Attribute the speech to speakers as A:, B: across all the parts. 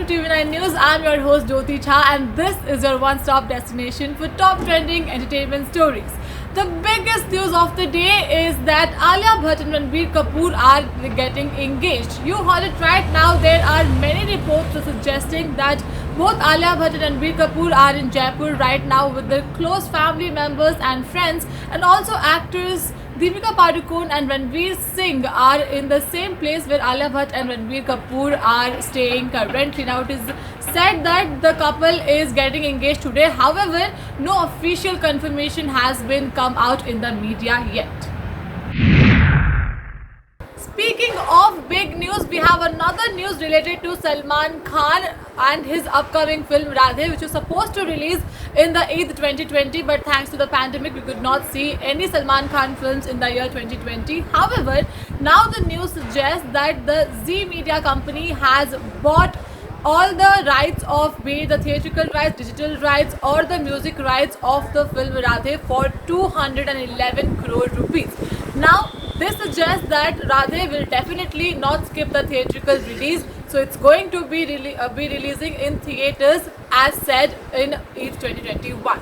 A: TV9 News. I'm your host Jyoti Jha and this is your one-stop destination for top trending entertainment stories. The biggest news of the day is that Alia Bhatt and Ranbir Kapoor are getting engaged. You heard it right now. There are many reports suggesting that both Alia Bhatt and Ranbir Kapoor are in Jaipur right now with their close family members and friends, and also actors Deepika Padukone and Ranveer Singh are in the same place where Alia Bhatt and Ranbir Kapoor are staying currently. Now it is said that the couple is getting engaged today. However, no official confirmation has been come out in the media yet. Speaking of big news, we have another news related to Salman Khan and his upcoming film Radhe, which was supposed to release in the Eid 2020, but thanks to the pandemic we could not see any Salman Khan films in the year 2020. However, now the news suggests that the Zee Media company has bought all the rights of, be it the theatrical rights, digital rights or the music rights of the film Radhe for 211 crore rupees. Now this suggests that Radhe will definitely not skip the theatrical release, so it's going to be releasing in theatres as said in Eid 2021.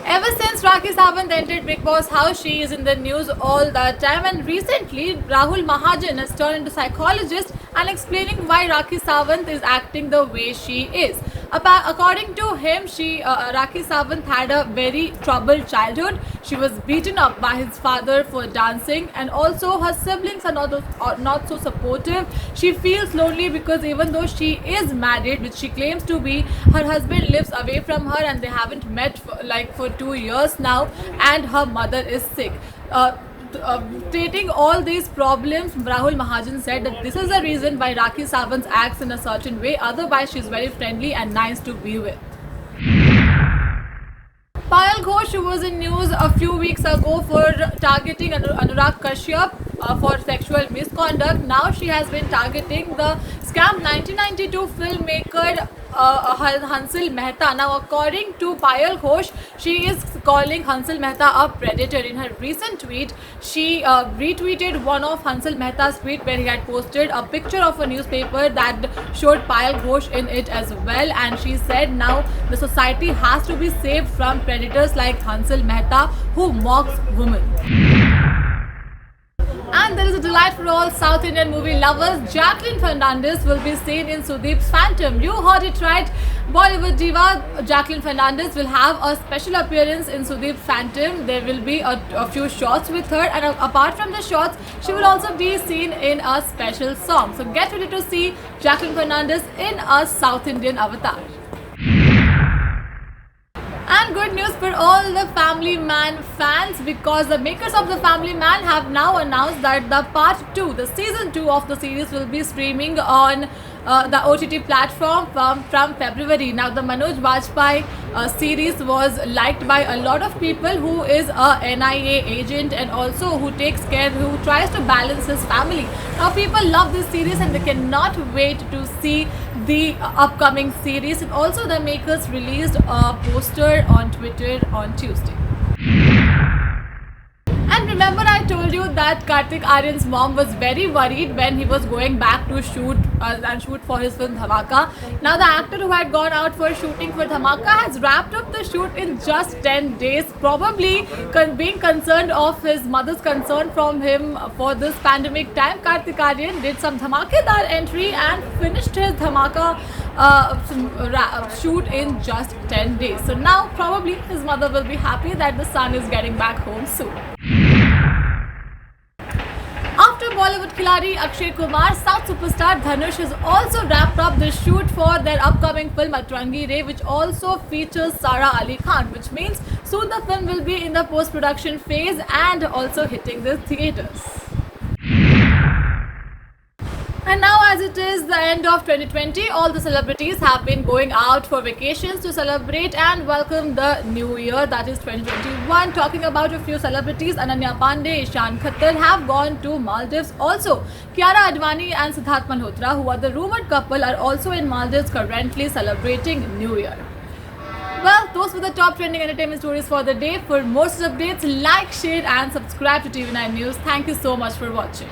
A: Ever since Rakhi Sawant entered Bigg Boss house, she is in the news all the time, and recently Rahul Mahajan has turned into psychologist and explaining why Rakhi Sawant is acting the way she is. According to him, Rakhi Sawant had a very troubled childhood. She was beaten up by his father for dancing, and also her siblings are not so supportive. She feels lonely because even though she is married, which she claims to be, her husband lives away from her and they haven't met for 2 years now, and her mother is sick. Stating all these problems, Rahul Mahajan said that this is the reason why Rakhi Sawant acts in a certain way. Otherwise, she is very friendly and nice to be with. Payal Ghosh, who was in news a few weeks ago for targeting Anurag Kashyap for sexual misconduct, now she has been targeting the scam 1992 filmmaker Hansal Mehta. Now, according to Payal Ghosh, she is calling Hansal Mehta a predator. In her recent tweet, she retweeted one of Hansal Mehta's tweet where he had posted a picture of a newspaper that showed Payal Ghosh in it as well, and she said now the society has to be saved from predators like Hansal Mehta who mocks women. And there is a delight for all South Indian movie lovers. Jacqueline Fernandez will be seen in Sudeep's Phantom. You heard it right. Bollywood diva Jacqueline Fernandez will have a special appearance in Sudeep's Phantom. There will be a few shots with her, and apart from the shots, she will also be seen in a special song. So get ready to see Jacqueline Fernandez in a South Indian avatar. And good news for all the Family Man fans, because the makers of the Family Man have now announced that the part 2, the season 2 of the series will be streaming on the OTT platform from February. Now the Manoj Bajpayee series was liked by a lot of people, who is a NIA agent and also who tries to balance his family. Now people love this series and they cannot wait to see the upcoming series. And also the makers released a poster on Twitter on Tuesday. And remember, I told you that Kartik Aaryan's mom was very worried when he was going back to shoot for his film Dhamaka. Now the actor who had gone out for shooting for Dhamaka has wrapped up the shoot in just 10 days, probably being concerned of his mother's concern from him for this pandemic time. Kartik Aaryan did some Dhamakedar entry and finished his Dhamaka shoot in just 10 days. So now probably his mother will be happy that the son is getting back home soon. After Bollywood Khiladi Akshay Kumar, South superstar Dhanush has also wrapped up the shoot for their upcoming film Atrangi Re, which also features Sara Ali Khan, which means soon the film will be in the post-production phase and also hitting the theatres. And now, as it is the end of 2020, all the celebrities have been going out for vacations to celebrate and welcome the new year, that is 2021. Talking about a few celebrities, Ananya Pandey, Ishan Khattar have gone to Maldives. Also, Kiara Advani and Siddharth Malhotra, who are the rumored couple, are also in Maldives currently celebrating New Year. Well, those were the top trending entertainment stories for the day. For more such updates, like, share and subscribe to TV9 News. Thank you so much for watching.